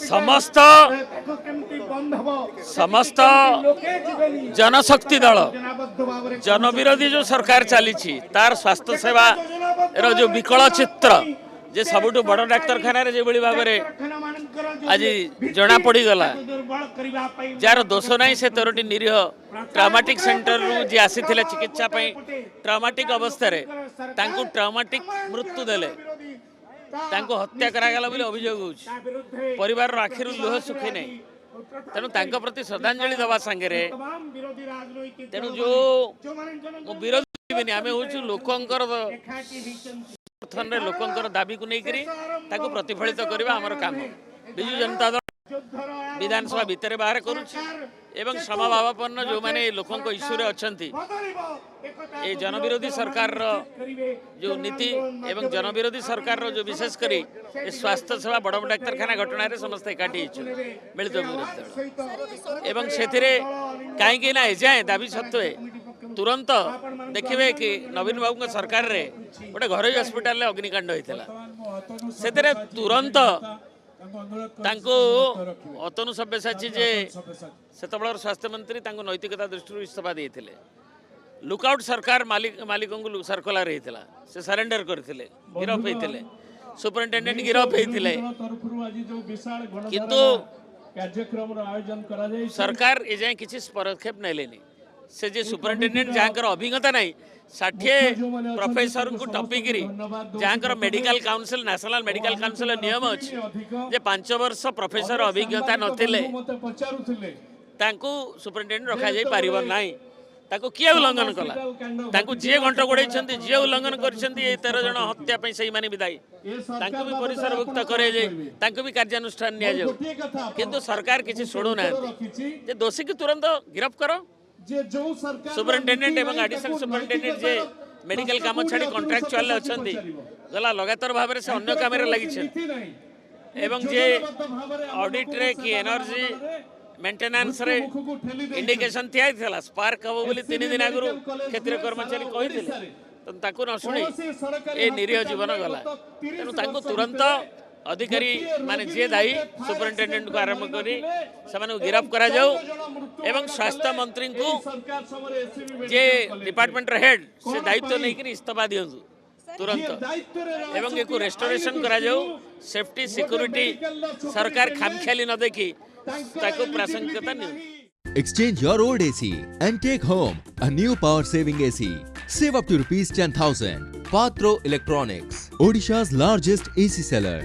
समस्त समस्त जनशक्ति दल जनविरोधी जो सरकार चली तार स्वास्थ्य सेवा रो जो विकल चित्र जे सबुठ बड़ डाक्तखाना जो भाव में आज जना पड़गला जार दोष ना से 13टी निरीह ट्रामाटिक सेंटर रु जी आसी चिकित्सा ट्रामाटिक अवस्था ट्रामाटिक मृत्यु देले हत्या करागला बोली अभियोग होउछि परिवार आखिर लुह सुखी नहीं तेणु तांको प्रति श्रद्धांजलि दवा सांगे तेणु जो विरोधी आम हूँ लोकंकर समर्थन रे लोकंकर दाबी को लेकर ताको प्रतिफलित करबा हमर काम बिजु जनता दल विधानसभा भितर बाहर करुछि एवं समभावापन्न जो माने लोकों को इश्यू रे अछंती ए जनविरोधी सरकार रो जो नीति एवं जनविरोधी सरकार रो जो विशेष करी ए स्वास्थ्य सेवा बड़ डाक्तखाना घटना रे समस्त एकाठी मिलित विरोधी दल एवं सेथिरे काहेकि ना एजाए दाबी सत्वे तुरंत देखिए कि नवीन बाबू सरकार रे गोटे घर हस्पिटाल अग्निकांड होता से तुरंत अतनु सब्यसाची जे सेतबेलर स्वास्थ्य मंत्री नैतिकता दृष्टि इस्तीफा देते लुकआउट सरकार मालिकों को सर्कुलर होता से सरेंडर करते गिरफ होते सुपरिटेडेंट गिरफ होते किंतु सरकार ए जाए किसी पदक्षेप नेलेनी से जे सुपरिटेडेंट जहाँकर अभिज्ञता नहीं 60 प्रोफेसर को टपिकी जहाँकर medical council national medical council नियम अच्छी जे 5 वर्ष प्रोफेसर अभिज्ञता नथिले तांकू सुपरिटेडेंट रखा जाई पारिबो नाही ताको किए उल्लंघन कला तांकू जे घंटा गोड़े जे उल्लंघन करछंती 13 जन हत्या पे सही माने विदाई तांको भी परिसरभुक्त करे जे तांको भी कार्यानुष्ठान निया जाऊ किंतु सरकार किछि छोड़ो ना जे दोषी की तुरंत गिरफ्त करो सुपरिटेडेंट एवं एडिशनल सुपरिटेडेंट जे मेडिकल काम छाड़ी कॉन्ट्रैक्चुअल अछंती गला लगातार भाव में से अन्य काम रे लागि छथि एवं जे ऑडिट रे की एनर्जी मेंटेनेंस रे इंडिकेशन थिया थिला स्पार्क हो बोली 3 दिन आगु क्षेत्रीय कर्मचारी कहिथिले तो ताकू न शुणी ए निरीह जीवन गला तेणु ताकू तुरंत अधिकारी माने जे दायी सुपरिटेडेंट को आरंभ करी से गिरफ्त करा जाऊ एवं स्वास्थ्य मंत्री को जे डिपार्टमेंट हेड से दायित्व नहीं करी इस्तीफा दियंतु तुरंत एवं एक रेस्टोरेशन करा जाऊ सेफ्टी सिक्योरिटी सरकार खामख्याली न देखी ताको प्रासंगिकता नहीं Exchange your old AC and take home a new power saving AC. Save up to ₹10,000. Patro Electronics, Odisha's largest AC seller.